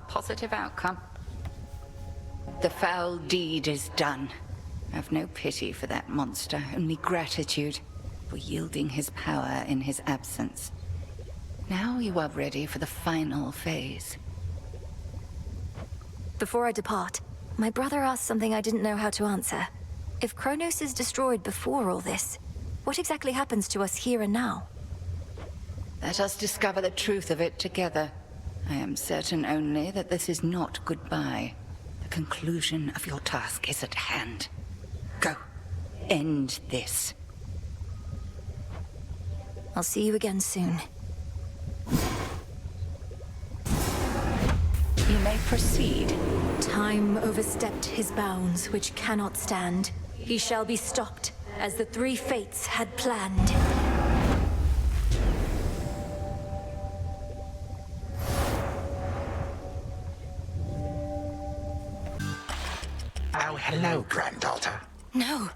positive outcome. The foul deed is done. Have no pity for that monster, only gratitude for yielding his power in his absence. Now you are ready for the final phase. Before I depart, my brother asked something I didn't know how to answer. If Chronos is destroyed before all this, what exactly happens to us here and now? Let us discover the truth of it together. I am certain only that this is not goodbye. The conclusion of your task is at hand. Go. End this. I'll see you again soon. You may proceed. Time overstepped his bounds, which cannot stand. He shall be stopped, as the three fates had planned. Oh, hello, granddaughter. No.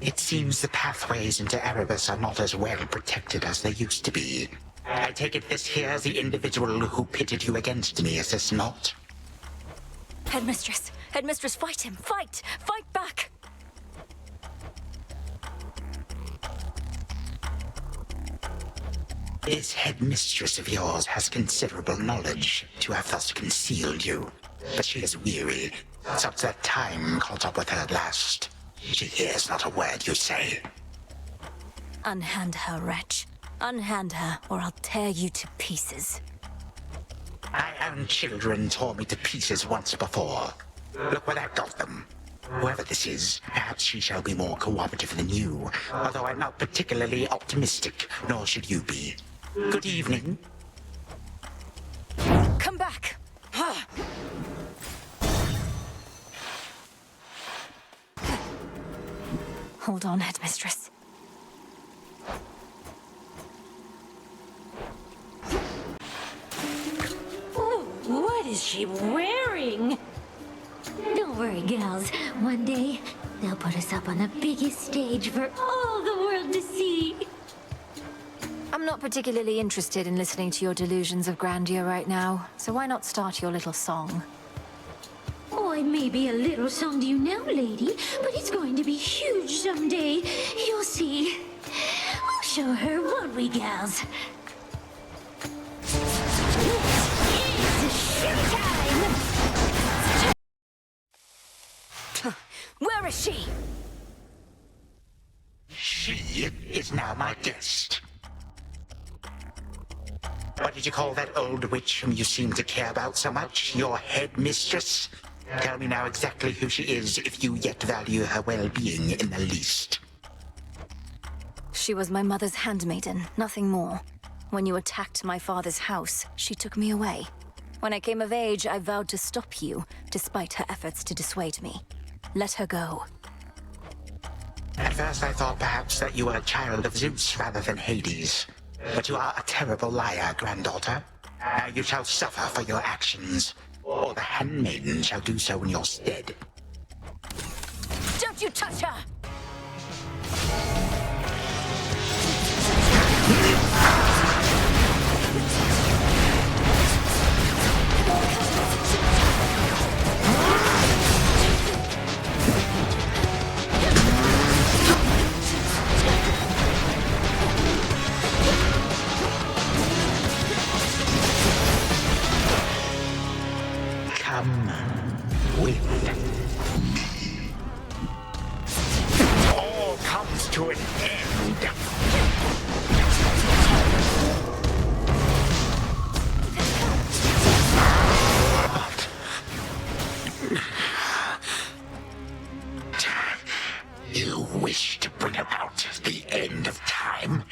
It seems the pathways into Erebus are not as well protected as they used to be. I take it this here's the individual who pitted you against me, is this not? Headmistress! Headmistress, fight him! Fight! Fight back! This headmistress of yours has considerable knowledge to have thus concealed you. But she is weary. Since that time caught up with her at last. She hears not a word you say. Unhand her, wretch. Unhand her, or I'll tear you to pieces. My own children tore me to pieces once before. Look where that got them. Whoever this is, perhaps she shall be more cooperative than you, although I'm not particularly optimistic, nor should you be. Good evening. Come back! Hold on, Headmistress. Oh, what is she wearing? Don't worry, gals. One day, they'll put us up on the biggest stage for all the world to see. I'm not particularly interested in listening to your delusions of grandeur right now, so why not start your little song? Oh, I may be a little song to you now, lady, but it's going to be huge someday. You'll see. We'll show her, won't we, gals? It's showtime! Where is she? She is now my guest. What did you call that old witch whom you seem to care about so much? Your headmistress? Tell me now exactly who she is, if you yet value her well-being in the least. She was my mother's handmaiden, nothing more. When you attacked my father's house, she took me away. When I came of age, I vowed to stop you, despite her efforts to dissuade me. Let her go. At first I thought perhaps that you were a child of Zeus rather than Hades. But you are a terrible liar, granddaughter. Now you shall suffer for your actions, or the handmaiden shall do so in your stead. Don't you touch her! Come with me. All comes to an end. You wish to bring about the end of time?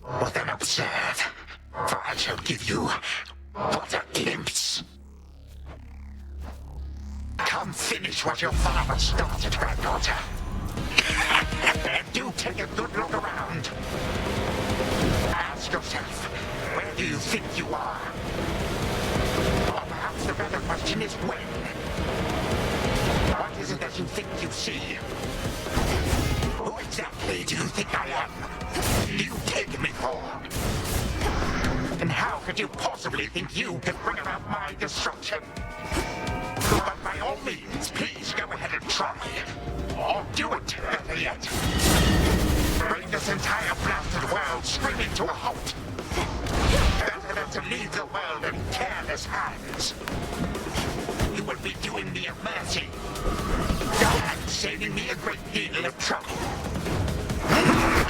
Well then observe, for I shall give you but a glimpse. Come finish what your father started, granddaughter. Do take a good look around. Ask yourself, where do you think you are? Or perhaps the better question is when. What is it that you think you see? Who exactly do you think I am? Do you take me for? And how could you possibly think you could bring about my destruction? But by all means, please go ahead and try. Or do it, better yet. Bring this entire blasted world screaming to a halt. Better than to leave the world in careless hands. You would be doing me a mercy. And saving me a great deal of trouble.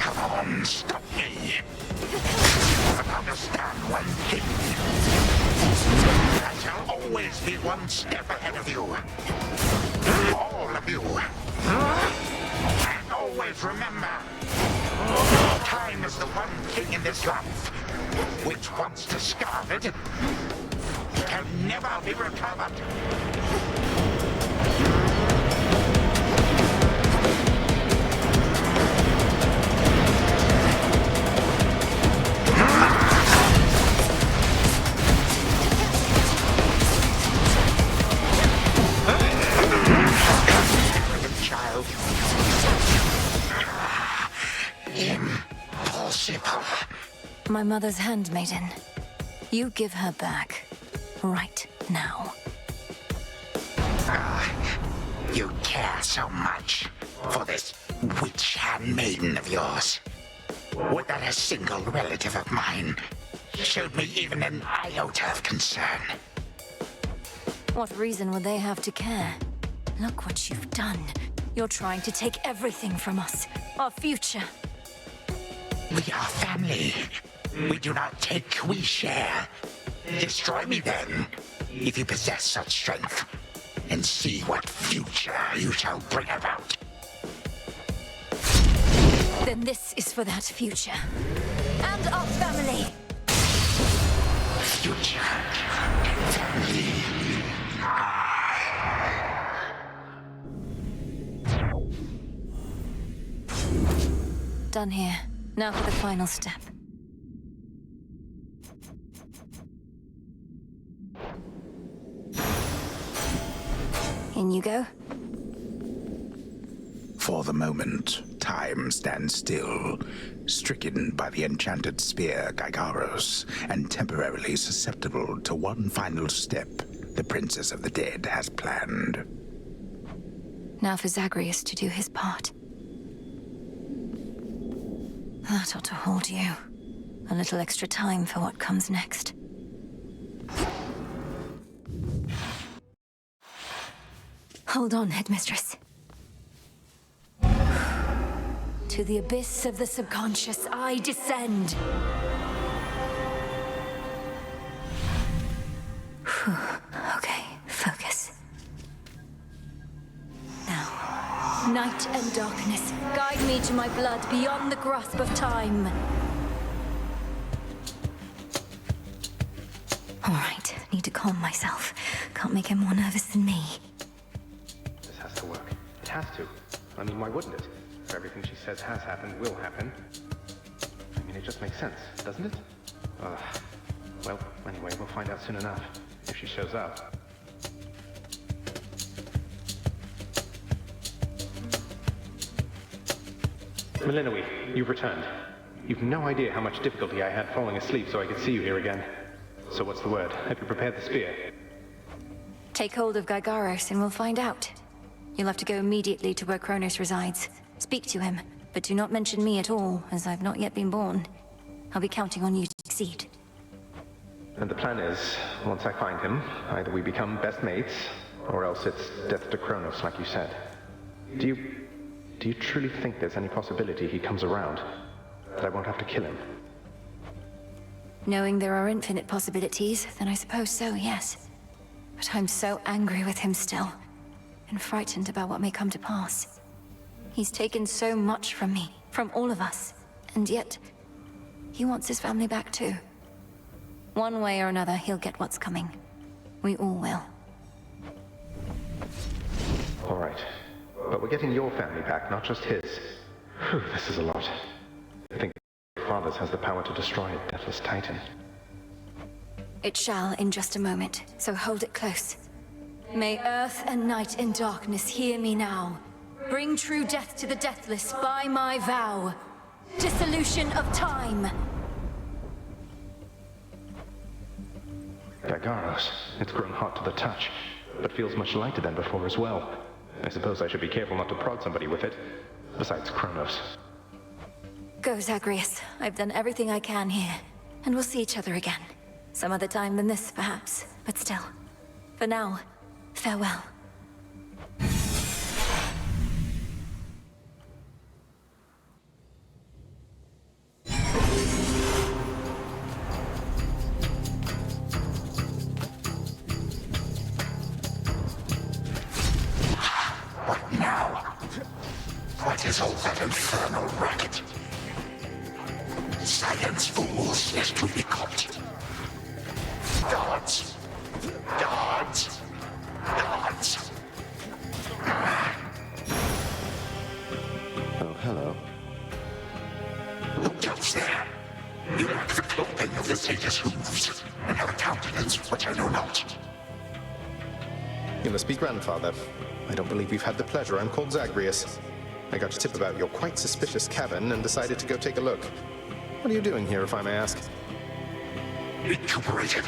Come on, stop me. But understand one thing. I shall always be one step ahead of you. All of you. And always remember, time is the one thing in this life which, once discarded, can never be recovered. Child. Impossible. My mother's handmaiden. You give her back. Right now. You care so much for this witch handmaiden of yours. Would that a single relative of mine showed me even an iota of concern? What reason would they have to care? Look what you've done. You're trying to take everything from us. Our future. We are family. We do not take, we share. Destroy me then, if you possess such strength, and see what future you shall bring about. Then this is for that future. And our family. Future. Family. Done here. Now for the final step. In you go. For the moment, time stands still, stricken by the enchanted spear Gygaros, and temporarily susceptible to one final step the Princess of the Dead has planned. Now for Zagreus to do his part. That ought to hold you. A little extra time for what comes next. Hold on, Headmistress. To the abyss of the subconscious, I descend. Okay, focus. Now, night and darkness, guide me to my blood beyond the grasp of time. All right, need to calm myself. Can't make him more nervous than me. This has to work. It has to. I mean, why wouldn't it? If everything she says has happened will happen. I mean, it just makes sense, doesn't it? Well, anyway, we'll find out soon enough. If she shows up. Melinoe, you've returned. You've no idea how much difficulty I had falling asleep so I could see you here again. So what's the word? Have you prepared the spear? Take hold of Gygaros and we'll find out. You'll have to go immediately to where Chronos resides. Speak to him, but do not mention me at all, as I've not yet been born. I'll be counting on you to succeed. And the plan is, once I find him, either we become best mates, or else it's death to Chronos, like you said. Do you truly think there's any possibility he comes around? That I won't have to kill him? Knowing there are infinite possibilities, then I suppose so, yes. But I'm so angry with him still, and frightened about what may come to pass. He's taken so much from me, from all of us, and yet, he wants his family back too. One way or another, he'll get what's coming. We all will. All right. But we're getting your family back, not just his. Whew, this is a lot. I think Fathers has the power to destroy a deathless titan. It shall in just a moment, so hold it close. May earth and night and darkness hear me now. Bring true death to the deathless by my vow. Dissolution of time. Zagreus. It's grown hot to the touch, but feels much lighter than before as well. I suppose I should be careful not to prod somebody with it. Besides Chronos. Go, Zagreus. I've done everything I can here. And we'll see each other again. Some other time than this, perhaps. But still. For now, farewell. What now? What is all that infernal racket? Silence, fools, lest we be caught. Guards! Guards! Guards! Oh, hello. Who goes there? You lack the clothing of the satyrs' hooves, and have a countenance which I know not. You must be grandfather. I don't believe we've had the pleasure. I'm called Zagreus. I got a tip about your quite suspicious cabin and decided to go take a look. What are you doing here, if I may ask? Recuperated.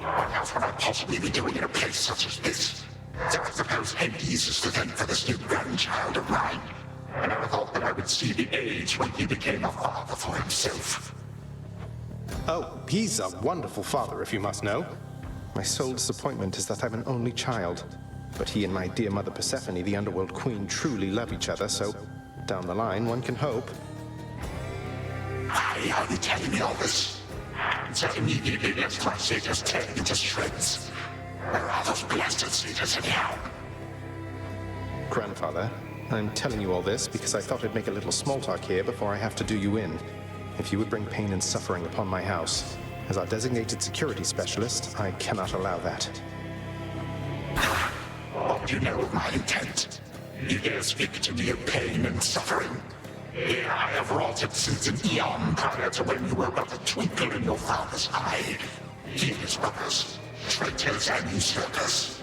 What else would I possibly be doing in a place such as this? So I suppose Hades is to thank for this new grandchild of mine. I never thought that I would see the age when he became a father for himself. Oh, he's a wonderful father, if you must know. My sole disappointment is that I'm an only child. But he and my dear mother Persephone, the Underworld Queen, truly love each other, so down the line, one can hope. Why are you telling me all this? So immediately left my satyrs tear into shreds. Where are those blasted satyrs anyhow? Grandfather, I'm telling you all this because I thought I'd make a little small talk here before I have to do you in. If you would bring pain and suffering upon my house, as our designated security specialist, I cannot allow that. What do you know of my intent? You dare speak to me of pain and suffering? Here I have wrought it since an eon prior to when you were but a twinkle in your father's eye. He and his brothers, traitors and usurpers.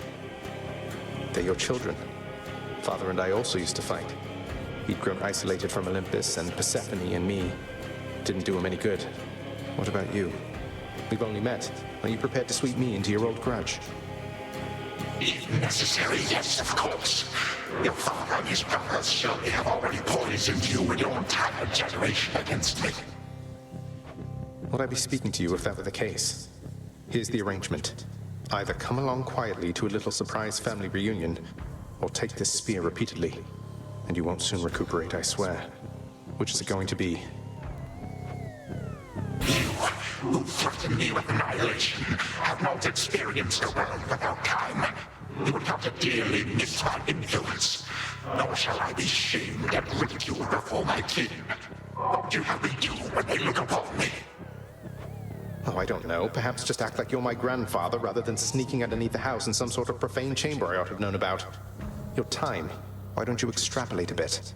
They're your children. Father and I also used to fight. He'd grown isolated from Olympus, and Persephone and me didn't do him any good. What about you? We've only met. Are you prepared to sweep me into your old grudge? If necessary, yes, of course. Your father and his brothers surely have already poisoned you and your entire generation against me. Would I be speaking to you if that were the case? Here's the arrangement. Either come along quietly to a little surprise family reunion, or take this spear repeatedly, and you won't soon recuperate, I swear. Which is it going to be? You, who threaten me with annihilation, have not experienced a world without time. You would have to dearly miss my influence. Nor shall I be shamed and ridiculed before my kin. What do you have me do when they look upon me? Oh, I don't know. Perhaps just act like you're my grandfather rather than sneaking underneath the house in some sort of profane chamber I ought to have known about. Your time. Why don't you extrapolate a bit?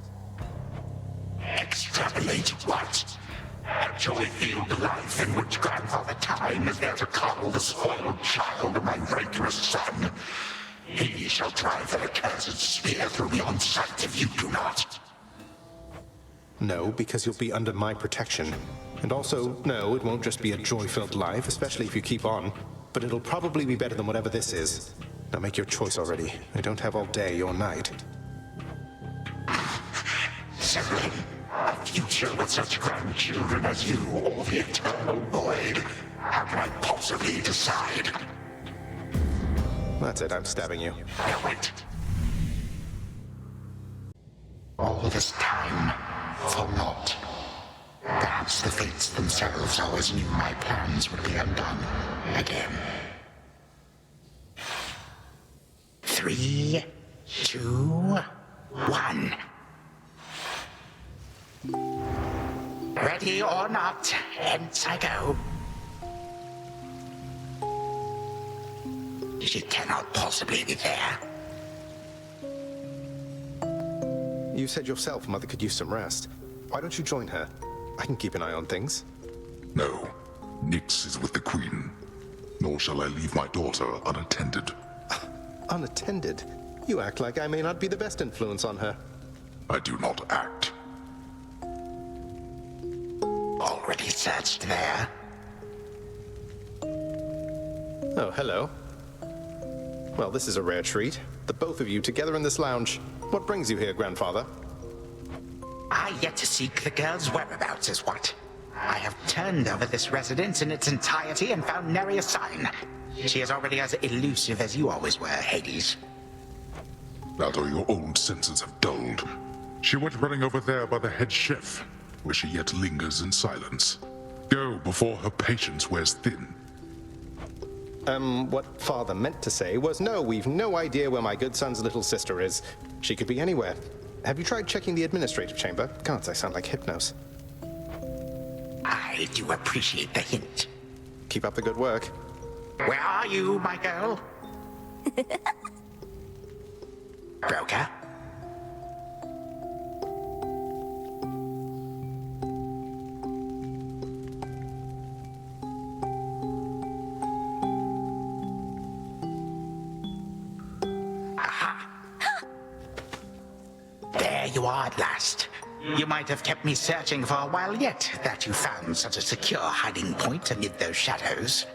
Extrapolate what? Actually feel the life in which Grandfather Time is there to coddle the spoiled child of my rancorous son. He shall drive that accursed spear through me on sight if you do not. No, because you'll be under my protection. And also, no, it won't just be a joy-filled life, especially if you keep on. But it'll probably be better than whatever this is. Now make your choice already. I don't have all day or night. Sibling, a future with such grandchildren as you or the eternal void. How can I possibly decide? That's it, I'm stabbing you. Now wait. All this time, for naught. Perhaps the fates themselves always knew my plans would be undone again. 3, 2, 1. Ready or not, hence I go. She cannot possibly be there. You said yourself Mother could use some rest. Why don't you join her? I can keep an eye on things. No. Nyx is with the Queen. Nor shall I leave my daughter unattended. Unattended? You act like I may not be the best influence on her. I do not act. Already searched there. Oh, hello. Well, this is a rare treat. The both of you together in this lounge. What brings you here, grandfather? I yet to seek the girl's whereabouts is what. I have turned over this residence in its entirety and found nary a sign. She is already as elusive as you always were, Hades. That or your old senses have dulled. She went running over there by the head chef, where she yet lingers in silence. Go before her patience wears thin. What father meant to say was, no, we've no idea where my good son's little sister is. She could be anywhere. Have you tried checking the administrative chamber? Gods, I sound like Hypnos. I do appreciate the hint. Keep up the good work. Where are you, my girl? Broker? Aha! There you are at last. You might have kept me searching for a while yet, that you found such a secure hiding point amid those shadows.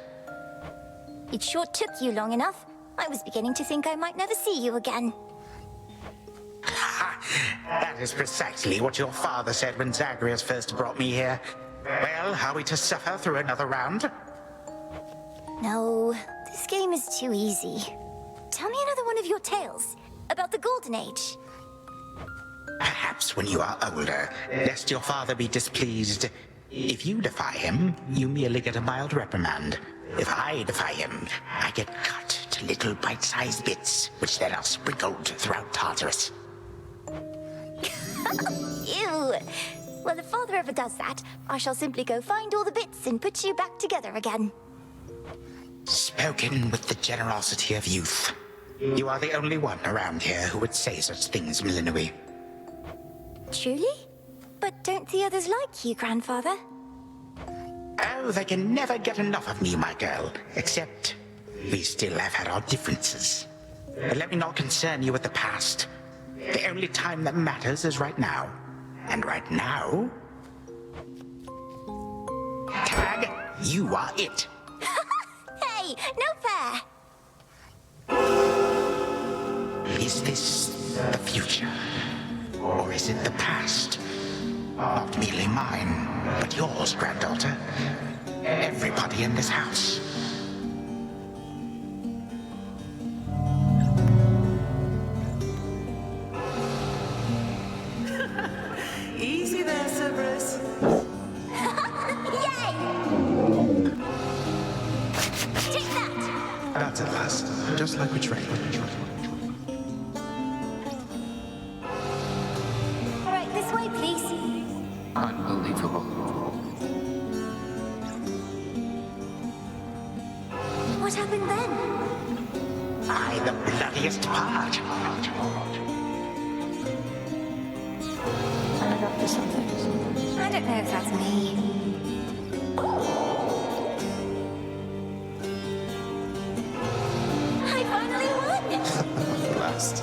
It sure took you long enough. I was beginning to think I might never see you again. That is precisely what your father said when Zagreus first brought me here. Well, are we to suffer through another round? No, this game is too easy. Tell me another one of your tales about the Golden Age. Perhaps when you are older, lest your father be displeased. If you defy him, you merely get a mild reprimand. If I defy him, I get cut to little bite-sized bits, which then are sprinkled throughout Tartarus. Ew! Well, if father ever does that, I shall simply go find all the bits and put you back together again. Spoken with the generosity of youth. You are the only one around here who would say such things, Millenoi. Truly? But don't the others like you, grandfather? Oh, they can never get enough of me, my girl. Except, we still have had our differences. But let me not concern you with the past. The only time that matters is right now. And right now... Tag, you are it. Hey, no fair! Is this the future? Or is it the past? Not merely mine, but yours, granddaughter. Everybody in this house. Easy there, Zagreus. Yay! Take that! That's at last, just like we trained. All right, this way, please. Unbelievable. What happened then? I, the bloodiest part. I'm up to something. I don't know if that's me. I finally won! Last.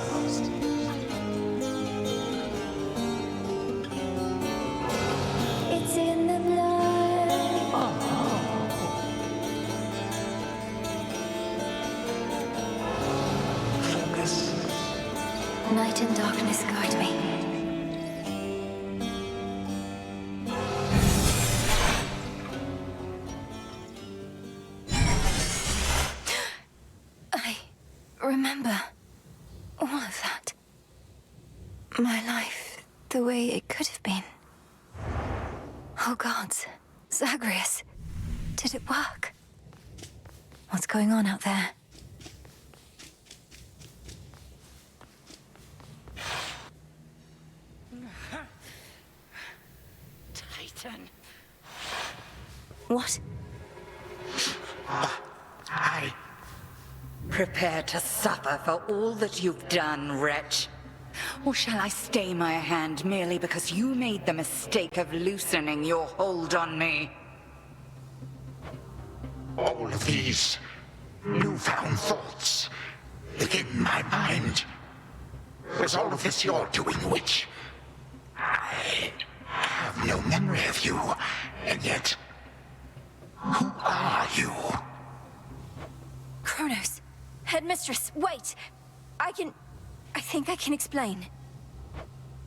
It's in the blood. Focus. Night and darkness guide me. I remember all of that. My life, the way it could have been. Oh gods, Zagreus, did it work? What's going on out there? Titan. What? I... Prepare to suffer for all that you've done, wretch. Or shall I stay my hand merely because you made the mistake of loosening your hold on me? All of these newfound thoughts within my mind. Was all of this your doing, witch? I have no memory of you, and yet, who are you? Chronos. Headmistress, wait! I think I can explain.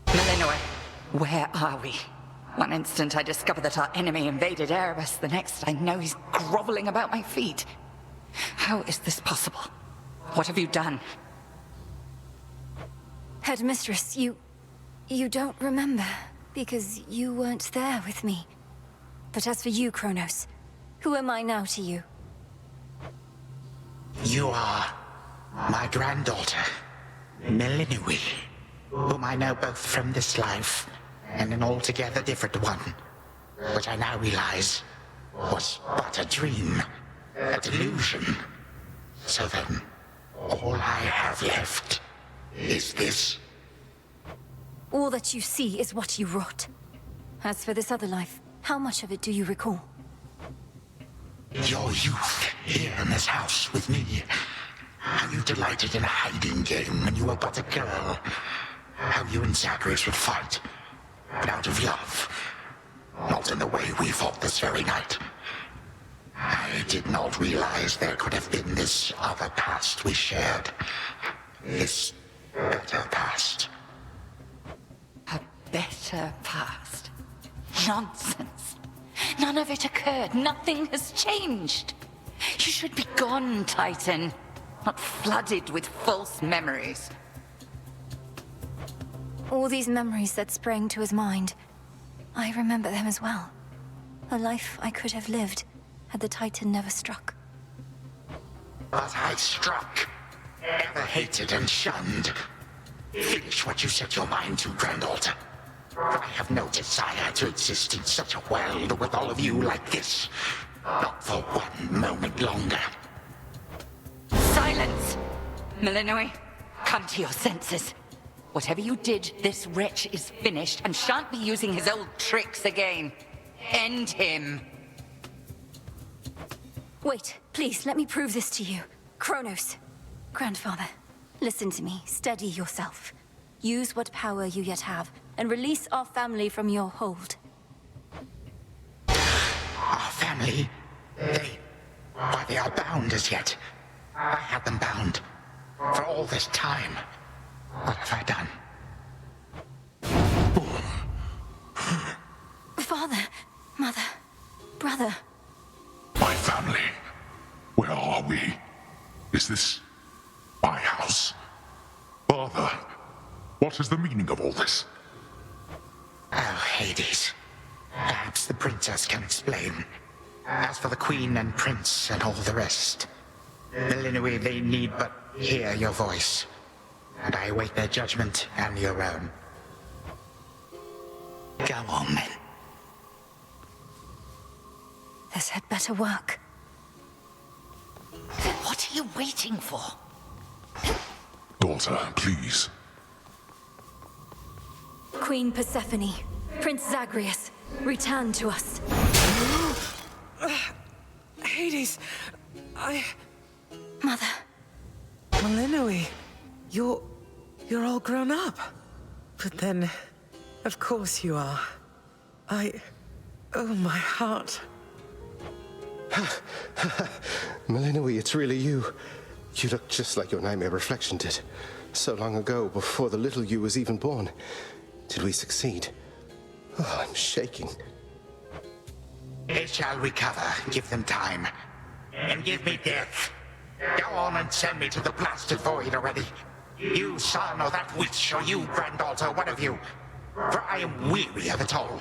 Melinoi, where are we? One instant I discover that our enemy invaded Erebus, the next I know he's groveling about my feet. How is this possible? What have you done? Headmistress, you don't remember, because you weren't there with me. But as for you, Chronos, who am I now to you? You are my granddaughter, Melinoi, whom I know both from this life and an altogether different one, which I now realize was but a dream, a delusion. So then, all I have left is this. All that you see is what you wrought. As for this other life, how much of it do you recall? Your youth here in this house with me. How you delighted in a hiding game when you were but a girl. How you and Zagreus would fight, but out of love. Not in the way we fought this very night. I did not realize there could have been this other past we shared. This better past. A better past? Nonsense. None of it occurred. Nothing has changed. You should be gone, Titan. Not flooded with false memories. All these memories that sprang to his mind, I remember them as well. A life I could have lived had the Titan never struck. But I struck. Ever hated and shunned. Finish what you set your mind to, granddaughter. I have no desire to exist in such a world with all of you like this. Not for one moment longer. Silence! Melinoi, come to your senses. Whatever you did, this wretch is finished and shan't be using his old tricks again. End him. Wait, please, let me prove this to you. Chronos. Grandfather, listen to me. Steady yourself. Use what power you yet have, and release our family from your hold. Our family? Why, they are bound as yet. I had them bound. For all this time. What have I done? Father, mother, brother. My family. Where are we? Is this my house? Father, what is the meaning of all this? Oh, Hades. Perhaps the princess can explain. As for the queen and prince and all the rest, Melinoi, they need but hear your voice. And I await their judgment and your own. Go on, then. This had better work. Then what are you waiting for? Daughter, please. Queen Persephone, Prince Zagreus, return to us. Hades, Mother. Melinoi, you're all grown up. But then, of course you are. Oh, my heart. Melinoi, it's really you. You look just like your nightmare reflection did. So long ago, before the little you was even born. Did we succeed? Oh, I'm shaking. They shall recover. Give them time. And give me death. Go on and send me to the blasted void already. You son or that witch, or you granddaughter, one of you. For I am weary of it all.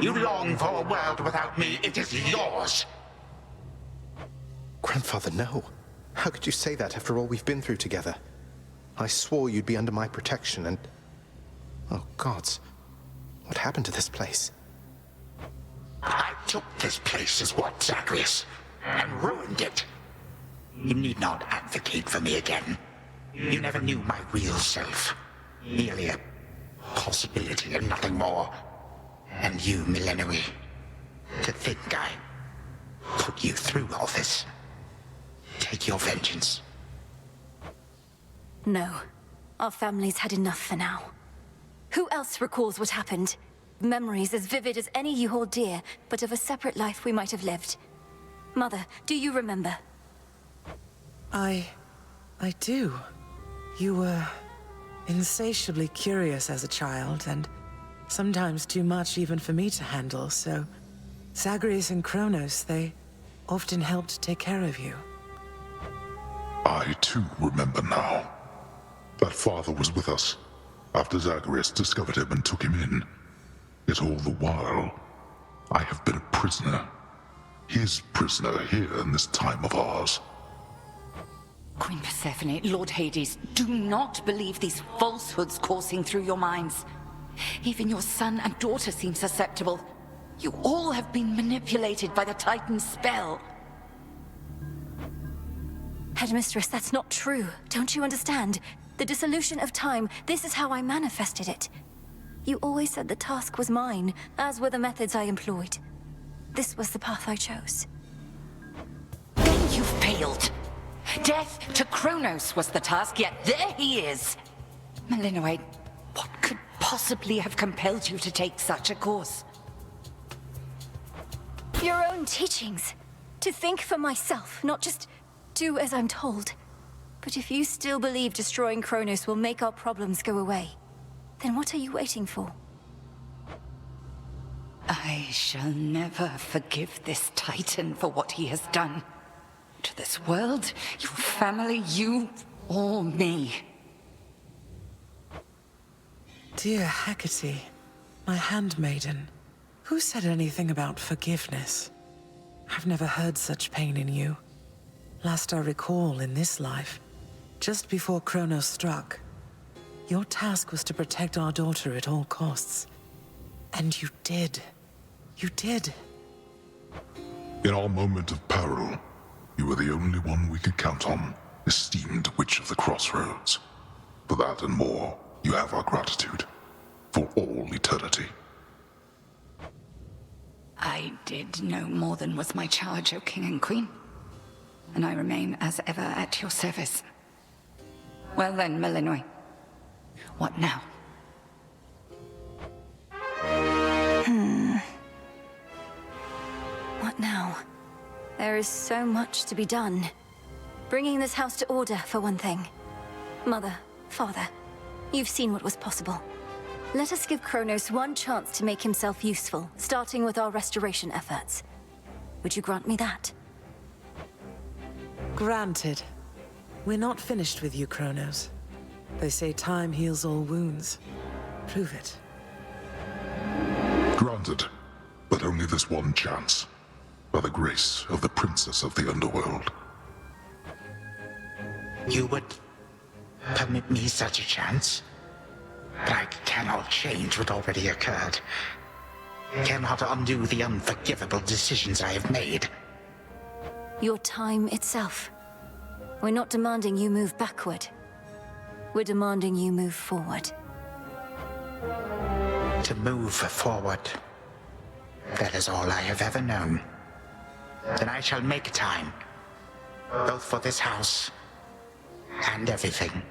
You long for a world without me. It is yours. Grandfather, no. How could you say that after all we've been through together? I swore you'd be under my protection and... Oh, gods. What happened to this place? I took this place as what, Zagreus? And ruined it. You need not advocate for me again. You never knew my real self. Merely a possibility and nothing more. And you, Melinoi. To think I put you through all this. Take your vengeance. No. Our family's had enough for now. Who else recalls what happened? Memories as vivid as any you hold dear, but of a separate life we might have lived. Mother, do you remember? I do. You were insatiably curious as a child, and sometimes too much even for me to handle, so Zagreus and Chronos, they often helped take care of you. I too remember now. That father was with us after Zagreus discovered him and took him in. Yet all the while, I have been a prisoner. His prisoner here in this time of ours. Queen Persephone, Lord Hades, do not believe these falsehoods coursing through your minds. Even your son and daughter seem susceptible. You all have been manipulated by the Titan's spell. Headmistress, that's not true. Don't you understand? The dissolution of time, this is how I manifested it. You always said the task was mine, as were the methods I employed. This was the path I chose. Then you failed. Death to Chronos was the task, yet there he is. Malinoe, what could possibly have compelled you to take such a course? Your own teachings. To think for myself, not just do as I'm told. But if you still believe destroying Chronos will make our problems go away, then what are you waiting for? I shall never forgive this Titan for what he has done. To this world, your family, you, or me. Dear Hecate, my handmaiden, who said anything about forgiveness? I've never heard such pain in you. Last I recall in this life, just before Chronos struck, your task was to protect our daughter at all costs. And you did. You did. In our moment of peril, you were the only one we could count on, esteemed Witch of the Crossroads. For that and more, you have our gratitude. For all eternity. I did no more than was my charge, O King and Queen. And I remain as ever at your service. Well then, Malinoe. What now? What now? There is so much to be done. Bringing this house to order, for one thing. Mother, Father, you've seen what was possible. Let us give Chronos one chance to make himself useful, starting with our restoration efforts. Would you grant me that? Granted. We're not finished with you, Chronos. They say time heals all wounds. Prove it. Granted, but only this one chance. By the grace of the Princess of the Underworld. You would permit me such a chance? But I cannot change what already occurred. Cannot undo the unforgivable decisions I have made. Your time itself. We're not demanding you move backward. We're demanding you move forward. To move forward. That is all I have ever known. Then I shall make time. Both for this house and everything.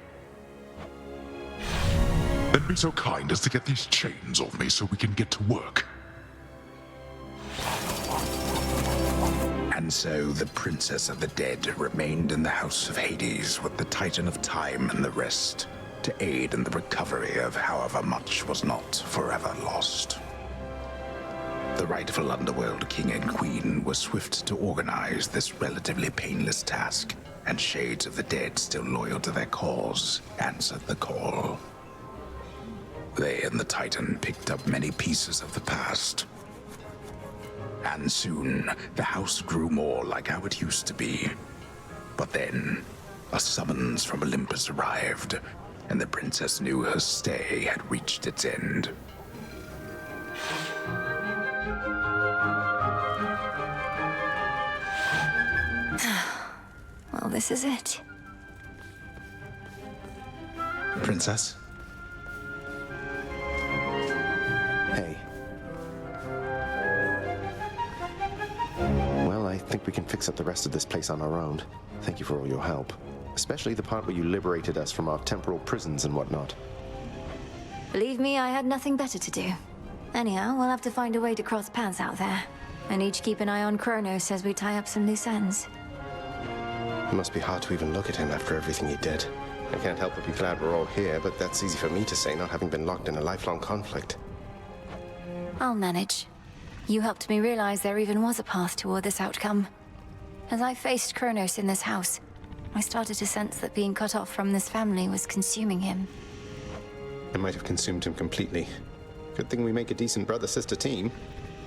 Then be so kind as to get these chains off me so we can get to work. And so the Princess of the Dead remained in the House of Hades with the Titan of Time and the rest, to aid in the recovery of however much was not forever lost. The rightful Underworld King and Queen were swift to organize this relatively painless task, and shades of the dead still loyal to their cause answered the call. They and the Titan picked up many pieces of the past. And soon, the house grew more like how it used to be. But then, a summons from Olympus arrived, and the princess knew her stay had reached its end. Well, this is it. Princess? Hey. Well, I think we can fix up the rest of this place on our own. Thank you for all your help. Especially the part where you liberated us from our temporal prisons and whatnot. Believe me, I had nothing better to do. Anyhow, we'll have to find a way to cross paths out there. And each keep an eye on Chronos as we tie up some loose ends. It must be hard to even look at him after everything he did. I can't help but be glad we're all here, but that's easy for me to say, not having been locked in a lifelong conflict. I'll manage. You helped me realize there even was a path toward this outcome. As I faced Chronos in this house, I started to sense that being cut off from this family was consuming him. It might have consumed him completely. Good thing we make a decent brother-sister team.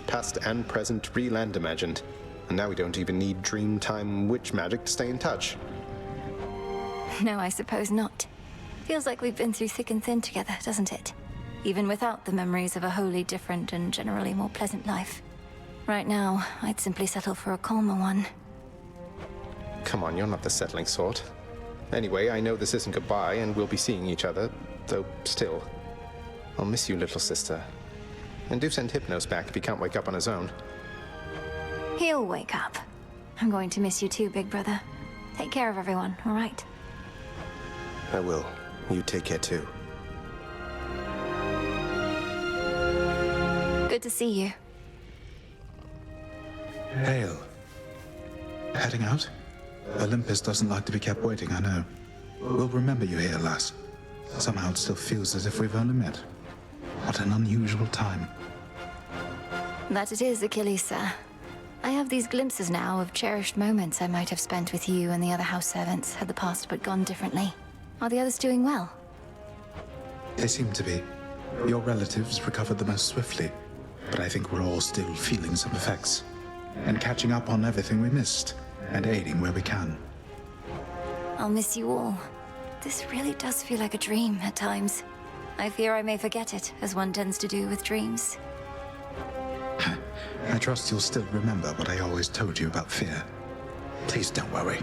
Past and present, real and imagined. And now we don't even need Dreamtime witch magic to stay in touch. No, I suppose not. Feels like we've been through thick and thin together, doesn't it? Even without the memories of a wholly different and generally more pleasant life. Right now, I'd simply settle for a calmer one. Come on, you're not the settling sort. Anyway, I know this isn't goodbye, and we'll be seeing each other, though still. I'll miss you, little sister. And do send Hypnos back if he can't wake up on his own. He'll wake up. I'm going to miss you too, big brother. Take care of everyone, all right? I will. You take care too. Good to see you. Hail. Heading out? Olympus doesn't like to be kept waiting, I know. We'll remember you here, lass. Somehow it still feels as if we've only met. What an unusual time. That it is, Achilles, sir. I have these glimpses now of cherished moments I might have spent with you and the other house servants had the past but gone differently. Are the others doing well? They seem to be. Your relatives recovered the most swiftly, but I think we're all still feeling some effects. And catching up on everything we missed, and aiding where we can. I'll miss you all. This really does feel like a dream at times. I fear I may forget it, as one tends to do with dreams. I trust you'll still remember what I always told you about fear. Please don't worry.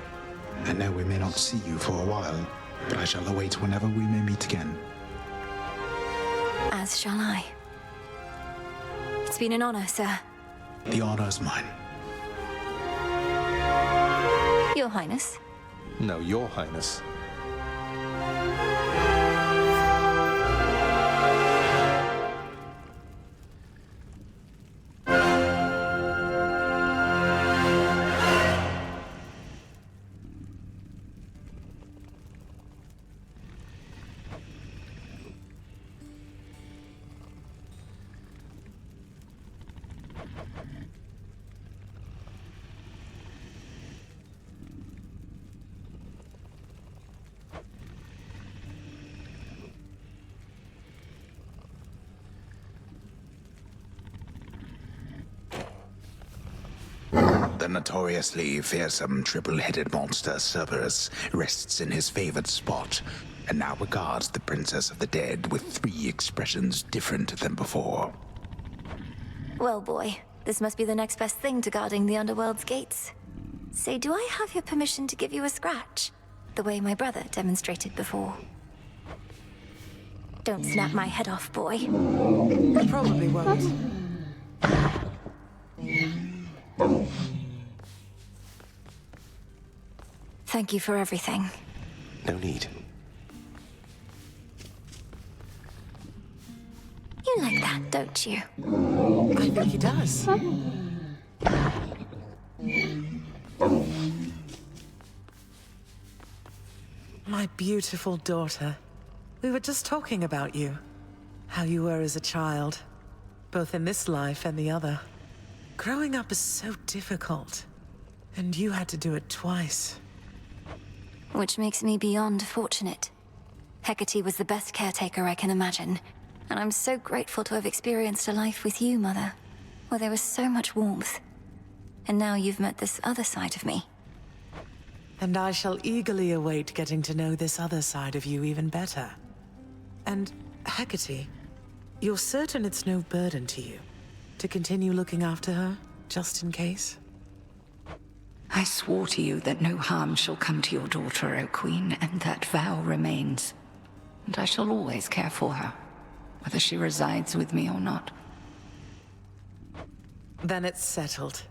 I know we may not see you for a while, but I shall await whenever we may meet again. As shall I. It's been an honor, sir. The honor's mine. Your Highness. No, Your Highness. The notoriously fearsome triple-headed monster Cerberus rests in his favored spot, and now regards the Princess of the Dead with 3 expressions different than before. Well, boy, this must be the next best thing to guarding the Underworld's gates. Say, do I have your permission to give you a scratch? The way my brother demonstrated before. Don't snap my head off, boy. I probably won't. Thank you for everything. No need. You like that, don't you? I think he does. My beautiful daughter. We were just talking about you. How you were as a child. Both in this life and the other. Growing up is so difficult. And you had to do it twice. Which makes me beyond fortunate. Hecate was the best caretaker I can imagine. And I'm so grateful to have experienced a life with you, Mother. Where there was so much warmth. And now you've met this other side of me. And I shall eagerly await getting to know this other side of you even better. And, Hecate, you're certain it's no burden to you to continue looking after her, just in case? I swore to you that no harm shall come to your daughter, O Queen, and that vow remains. And I shall always care for her, whether she resides with me or not. Then it's settled.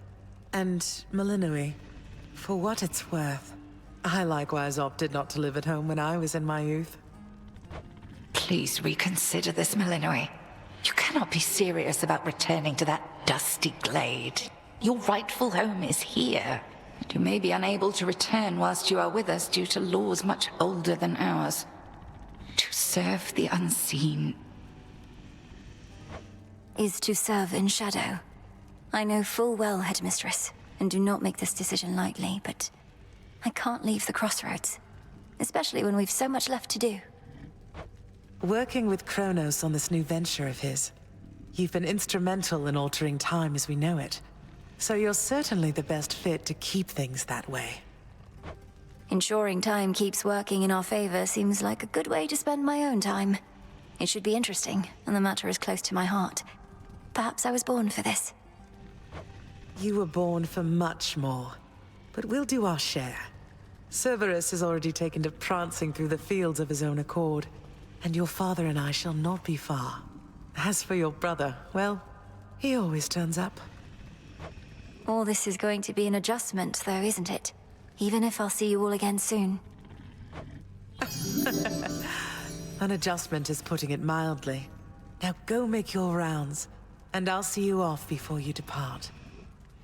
And, Malinui, for what it's worth, I likewise opted not to live at home when I was in my youth. Please reconsider this, Malinui. You cannot be serious about returning to that dusty glade. Your rightful home is here. and you may be unable to return whilst you are with us due to laws much older than ours. To serve the unseen is to serve in shadow. I know full well, Headmistress, and do not make this decision lightly, but I can't leave the crossroads, especially when we've so much left to do. Working with Chronos on this new venture of his, you've been instrumental in altering time as we know it. So you're certainly the best fit to keep things that way. Ensuring time keeps working in our favor seems like a good way to spend my own time. It should be interesting, and the matter is close to my heart. Perhaps I was born for this. You were born for much more, but we'll do our share. Cerberus has already taken to prancing through the fields of his own accord, and your father and I shall not be far. As for your brother, well, he always turns up. All this is going to be an adjustment, though, isn't it? Even if I'll see you all again soon. An adjustment is putting it mildly. Now go make your rounds, and I'll see you off before you depart.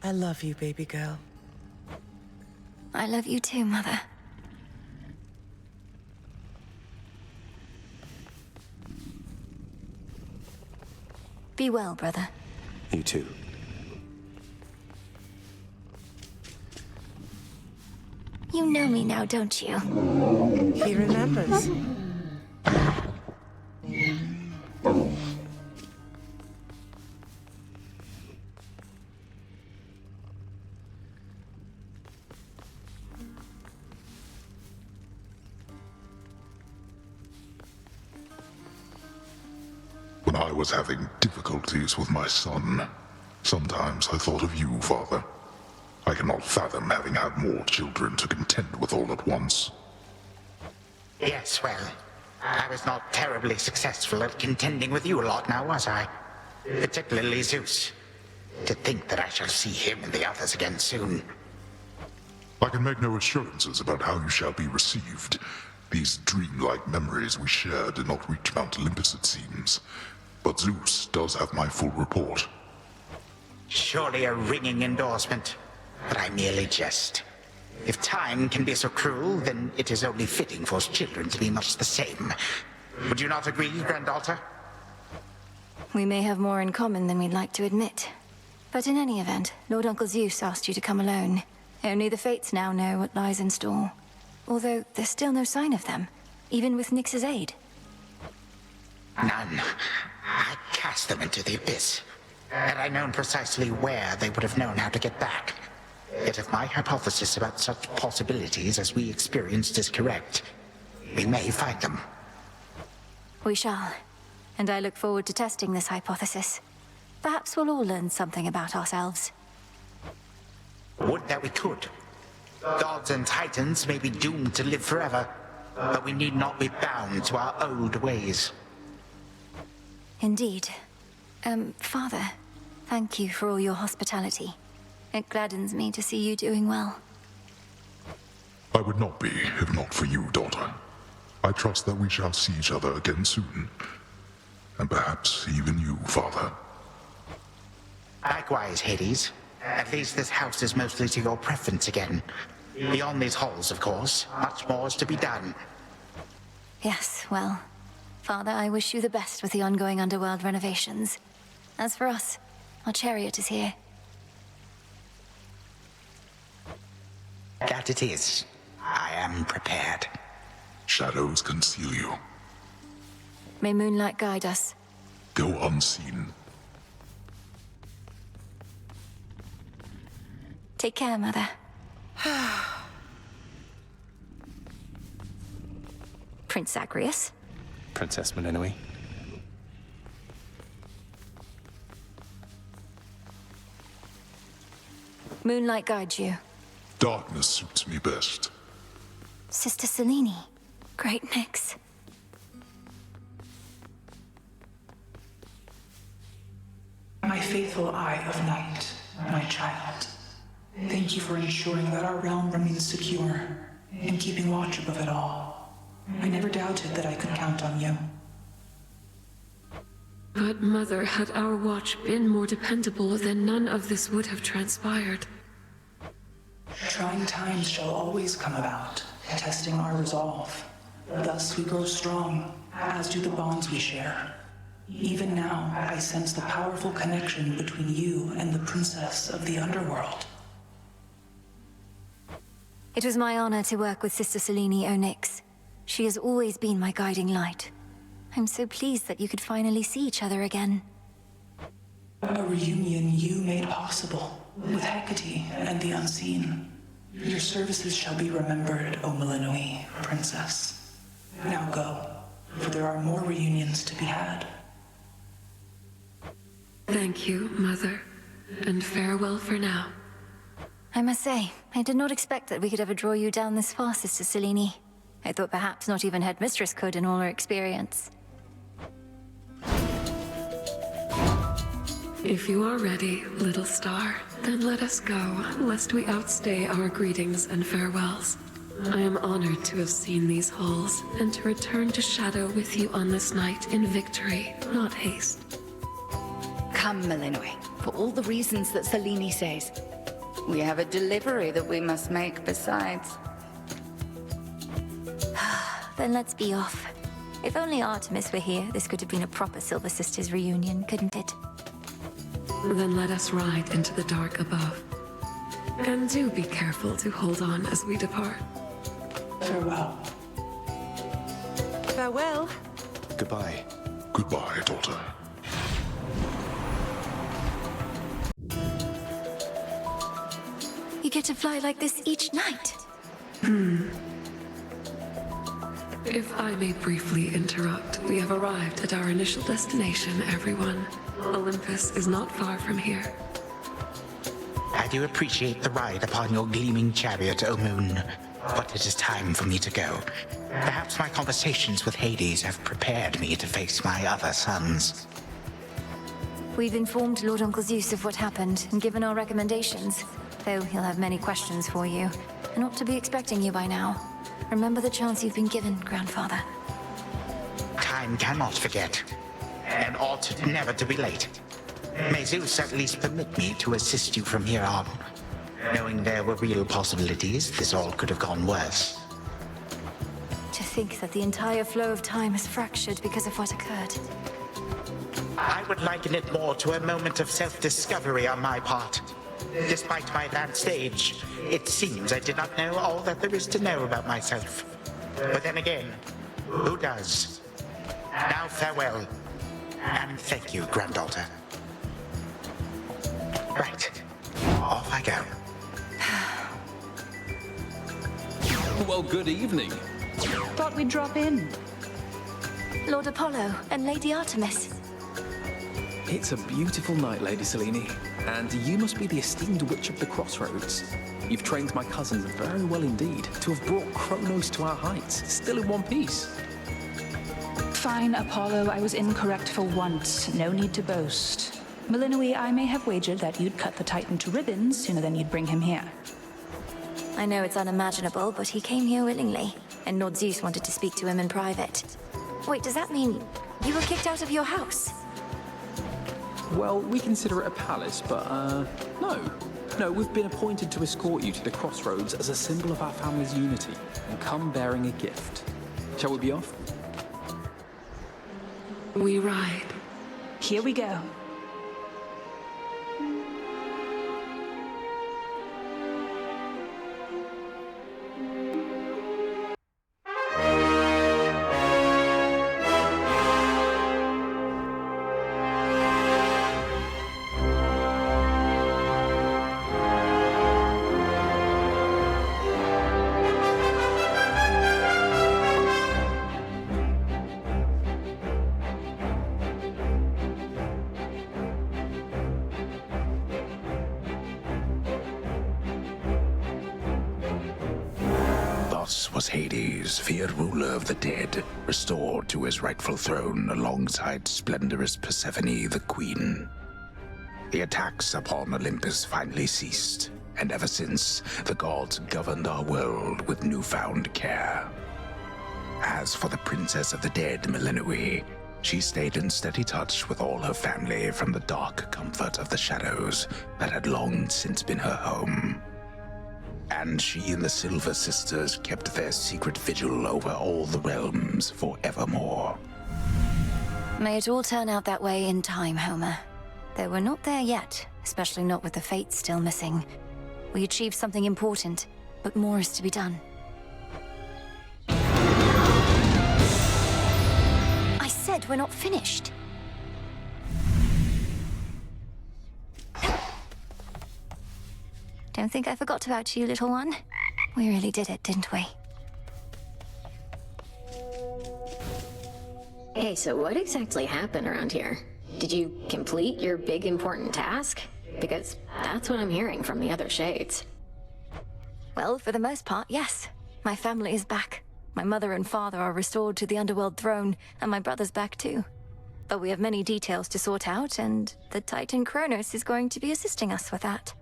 I love you, baby girl. I love you too, Mother. Be well, brother. You too. You know me now, don't you? He remembers. When I was having difficulties with my son, sometimes I thought of you, Father. I cannot fathom having had more children to contend with all at once. Yes, well, I was not terribly successful at contending with you a lot now, was I? Particularly Zeus. To think that I shall see him and the others again soon. I can make no assurances about how you shall be received. These dreamlike memories we share did not reach Mount Olympus, it seems. But Zeus does have my full report. Surely a ringing endorsement. But I merely jest. If time can be so cruel, then it is only fitting for children to be much the same. Would you not agree, Granddaughter? We may have more in common than we'd like to admit. But in any event, Lord Uncle Zeus asked you to come alone. Only the Fates now know what lies in store. Although there's still no sign of them, even with Nyx's aid. None. I cast them into the abyss. Had I known precisely where, they would have known how to get back. Yet if my hypothesis about such possibilities as we experienced is correct, we may find them. We shall. And I look forward to testing this hypothesis. Perhaps we'll all learn something about ourselves. Would that we could. Gods and titans may be doomed to live forever, but we need not be bound to our old ways. Indeed. Father, thank you for all your hospitality. It gladdens me to see you doing well. I would not be, if not for you, daughter. I trust that we shall see each other again soon. And perhaps even you, Father. Likewise, Hades. At least this house is mostly to your preference again. Beyond these halls, of course, much more is to be done. Yes, well, Father, I wish you the best with the ongoing underworld renovations. As for us, our chariot is here. That it is. I am prepared. Shadows conceal you. May moonlight guide us. Go unseen. Take care, Mother. Prince Zagreus? Princess Menenui. Moonlight guides you. Darkness suits me best. Sister Selene. Great Nyx. My faithful Eye of Night, my child. Thank you for ensuring that our realm remains secure and keeping watch above it all. I never doubted that I could count on you. But Mother, had our watch been more dependable, then none of this would have transpired. Trying times shall always come about, testing our resolve. Thus we grow strong, as do the bonds we share. Even now, I sense the powerful connection between you and the princess of the underworld. It was my honor to work with Sister Selene Onyx. She has always been my guiding light. I'm so pleased that you could finally see each other again. A reunion you made possible, with Hecate and the Unseen. Your services shall be remembered, O Melinoi, Princess. Now go, for there are more reunions to be had. Thank you, Mother, and farewell for now. I must say, I did not expect that we could ever draw you down this far, Sister Selene. I thought perhaps not even Headmistress could in all her experience. If you are ready, little star, then let us go, lest we outstay our greetings and farewells. I am honored to have seen these halls, and to return to Shadow with you on this night in victory, not haste. Come, Melinoi, for all the reasons that Selene says. We have a delivery that we must make besides. Then let's be off. If only Artemis were here, this could have been a proper Silver Sisters reunion, couldn't it? Then let us ride into the dark above. And do be careful to hold on as we depart. Farewell. Farewell. Goodbye. Goodbye, daughter. You get to fly like this each night. If I may briefly interrupt, we have arrived at our initial destination, everyone. Olympus is not far from here. I do appreciate the ride upon your gleaming chariot, O Moon, but it is time for me to go. Perhaps my conversations with Hades have prepared me to face my other sons. We've informed Lord Uncle Zeus of what happened and given our recommendations, though he'll have many questions for you, and ought to be expecting you by now. Remember the chance you've been given, Grandfather. Time cannot forget, and ought never to be late. May Zeus at least permit me to assist you from here on. Knowing there were real possibilities, this all could have gone worse. To think that the entire flow of time is fractured because of what occurred. I would liken it more to a moment of self-discovery on my part. Despite my advanced age, it seems I did not know all that there is to know about myself. But then again, who does? Now farewell, and thank you, granddaughter. Right, off I go. Well, good evening. Thought we'd drop in. Lord Apollo and Lady Artemis. It's a beautiful night, Lady Selene, and you must be the esteemed witch of the crossroads. You've trained my cousins very well indeed to have brought Chronos to our heights, still in one piece. Fine, Apollo, I was incorrect for once. No need to boast. Melinoi, I may have wagered that you'd cut the Titan to ribbons sooner than you'd bring him here. I know it's unimaginable, but he came here willingly, and Lord Zeus wanted to speak to him in private. Wait, does that mean you were kicked out of your house? Well, we consider it a palace, but, no. No, we've been appointed to escort you to the crossroads as a symbol of our family's unity, and come bearing a gift. Shall we be off? We ride. Here we go. Was Hades, feared ruler of the dead, restored to his rightful throne alongside splendorous Persephone, the queen. The attacks upon Olympus finally ceased, and ever since, the gods governed our world with newfound care. As for the princess of the dead, Melinoi, she stayed in steady touch with all her family from the dark comfort of the shadows that had long since been her home. And she and the Silver Sisters kept their secret vigil over all the realms forevermore. May it all turn out that way in time, Homer. Though we're not there yet, especially not with the Fates still missing. We achieved something important, but more is to be done. I said we're not finished. Don't think I forgot about you, little one. We really did it, didn't we? Hey, so what exactly happened around here? Did you complete your big important task? Because that's what I'm hearing from the other shades. Well, for the most part, yes. My family is back. My mother and father are restored to the underworld throne, and my brother's back too. But we have many details to sort out, and the Titan Chronos is going to be assisting us with that.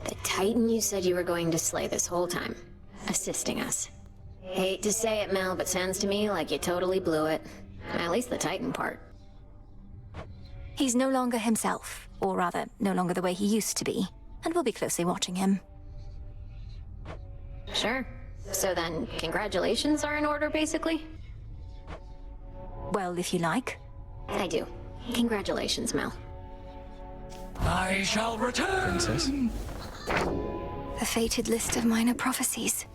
The Titan you said you were going to slay this whole time. Assisting us. Hate to say it, Mel, but sounds to me like you totally blew it. At least the Titan part. He's no longer himself, or rather, no longer the way he used to be, and we'll be closely watching him. Sure. So then, congratulations are in order, basically? Well, if you like. I do. Congratulations, Mel. I shall return! Princess? The fated list of minor prophecies.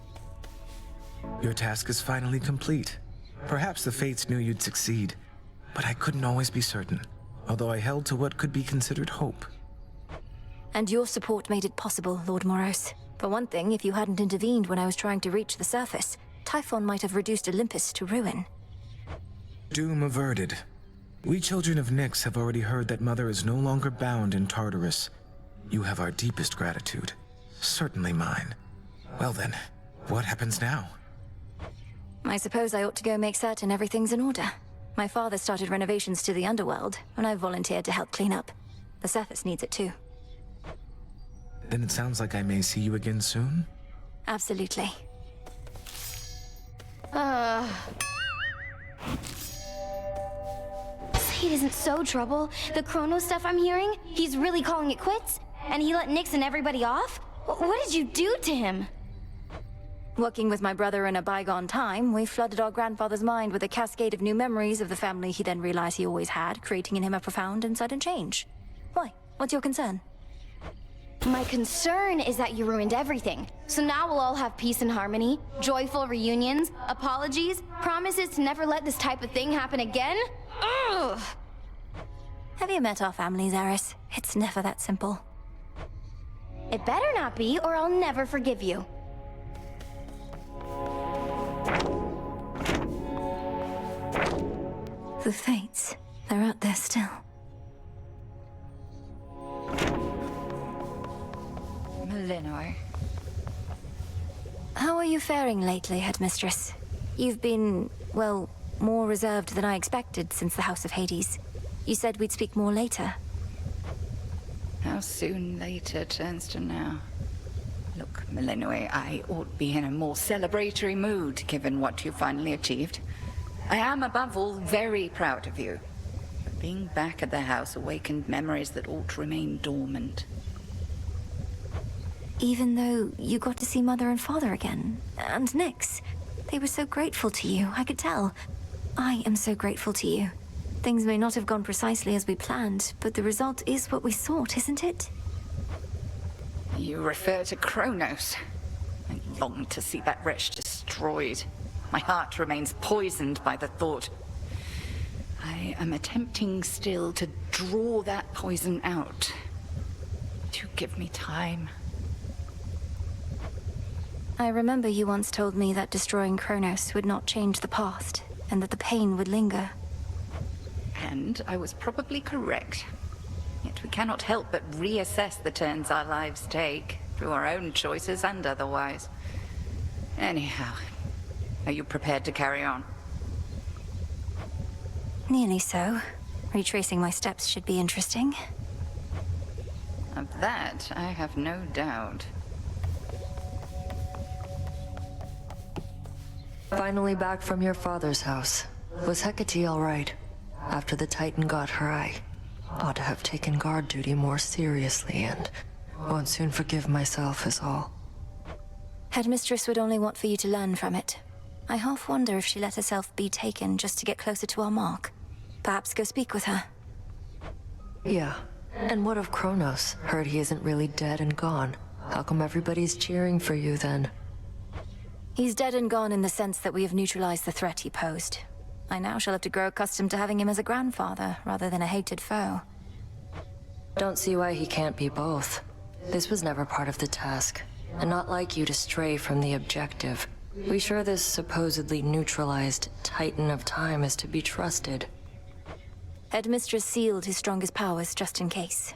Your task is finally complete. Perhaps the Fates knew you'd succeed, but I couldn't always be certain, although I held to what could be considered hope. And your support made it possible, Lord Moros. For one thing, if you hadn't intervened when I was trying to reach the surface, Typhon might have reduced Olympus to ruin. Doom averted. We children of Nyx have already heard that Mother is no longer bound in Tartarus. You have our deepest gratitude. Certainly mine. Well then, what happens now? I suppose I ought to go make certain everything's in order. My father started renovations to the underworld, and I volunteered to help clean up. The surface needs it too. Then it sounds like I may see you again soon? Absolutely. It isn't so trouble. The Chronos stuff I'm hearing, he's really calling it quits? And he let Nyx and everybody off? What did you do to him? Working with my brother in a bygone time, we flooded our grandfather's mind with a cascade of new memories of the family he then realized he always had, creating in him a profound and sudden change. Why? What's your concern? My concern is that you ruined everything. So now we'll all have peace and harmony, joyful reunions, apologies, promises to never let this type of thing happen again? Ugh! Have you met our families, Eris? It's never that simple. It better not be, or I'll never forgive you. The Fates, they're out there still. Melinoi. How are you faring lately, Headmistress? You've been, well, more reserved than I expected since the House of Hades. You said we'd speak more later. How soon later turns to now. Look, Melinoi, I ought to be in a more celebratory mood, given what you finally achieved. I am, above all, very proud of you. But being back at the house awakened memories that ought to remain dormant. Even though you got to see Mother and Father again, and Nyx, they were so grateful to you, I could tell. I am so grateful to you. Things may not have gone precisely as we planned, but the result is what we sought, isn't it? You refer to Chronos. I long to see that wretch destroyed. My heart remains poisoned by the thought. I am attempting still to draw that poison out. Do give me time. I remember you once told me that destroying Chronos would not change the past, and that the pain would linger. And I was probably correct. Yet we cannot help but reassess the turns our lives take, through our own choices and otherwise. Anyhow, are you prepared to carry on? Nearly so. Retracing my steps should be interesting. Of that, I have no doubt. Finally back from your father's house. Was Hecate all right? After the Titan got her, I ought to have taken guard duty more seriously and won't soon forgive myself is all. Headmistress would only want for you to learn from it. I half wonder if she let herself be taken just to get closer to our mark. Perhaps go speak with her. Yeah. And what of Chronos? Heard he isn't really dead and gone. How come everybody's cheering for you then? He's dead and gone in the sense that we have neutralized the threat he posed. I now shall have to grow accustomed to having him as a grandfather, rather than a hated foe. Don't see why he can't be both. This was never part of the task, and not like you to stray from the objective. We sure this supposedly neutralized Titan of Time is to be trusted? Headmistress sealed his strongest powers just in case.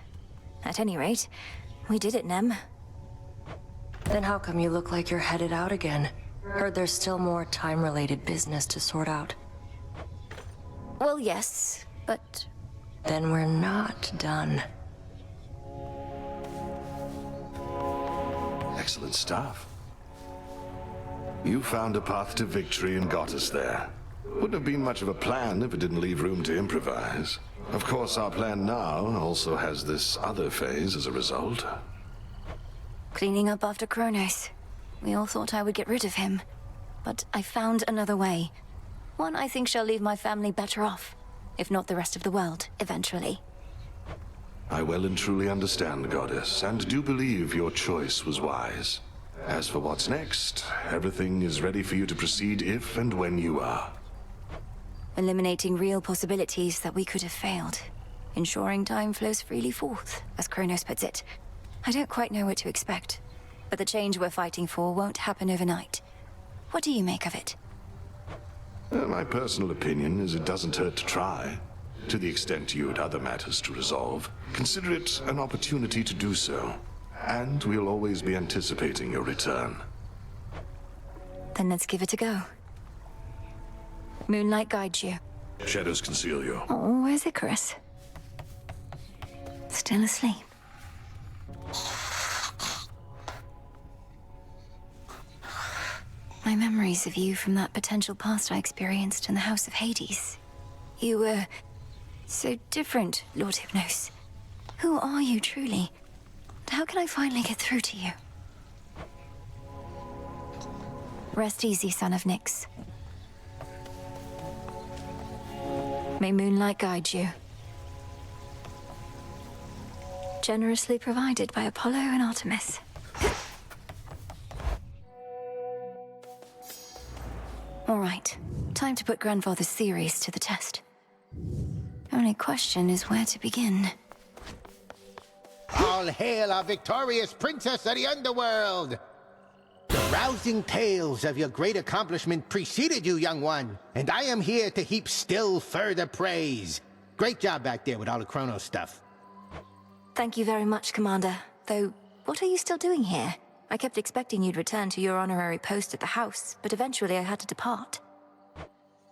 At any rate, we did it, Nem. Then how come you look like you're headed out again? Heard there's still more time-related business to sort out. Well, yes, but... Then we're not done. Excellent stuff. You found a path to victory and got us there. Wouldn't have been much of a plan if it didn't leave room to improvise. Of course, our plan now also has this other phase as a result. Cleaning up after Chronos. We all thought I would get rid of him. But I found another way. One I think shall leave my family better off. If not the rest of the world, eventually. I well and truly understand, Goddess, and do believe your choice was wise. As for what's next, everything is ready for you to proceed if and when you are. Eliminating real possibilities that we could have failed. Ensuring time flows freely forth, as Chronos puts it. I don't quite know what to expect, but the change we're fighting for won't happen overnight. What do you make of it? My personal opinion is it doesn't hurt to try. To the extent you had other matters to resolve, consider it an opportunity to do so. And we'll always be anticipating your return. Then let's give it a go. Moonlight guides you. Shadows conceal you. Oh, where's Icarus? Still asleep. My memories of you from that potential past I experienced in the House of Hades. You were so different, Lord Hypnos. Who are you truly? And how can I finally get through to you? Rest easy, son of Nyx. May moonlight guide you. Generously provided by Apollo and Artemis. All right, time to put Grandfather's theories to the test. Only question is where to begin. All hail our victorious princess of the underworld! The rousing tales of your great accomplishment preceded you, young one, and I am here to heap still further praise. Great job back there with all the Chronos stuff. Thank you very much, Commander. Though, what are you still doing here? I kept expecting you'd return to your honorary post at the house, but eventually I had to depart.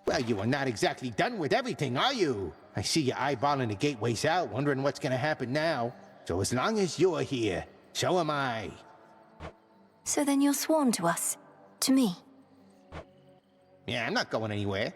Well, you are not exactly done with everything, are you? I see you eyeballing the gateways out, wondering what's gonna happen now. So as long as you're here, so am I. So then you're sworn to us. To me. Yeah, I'm not going anywhere.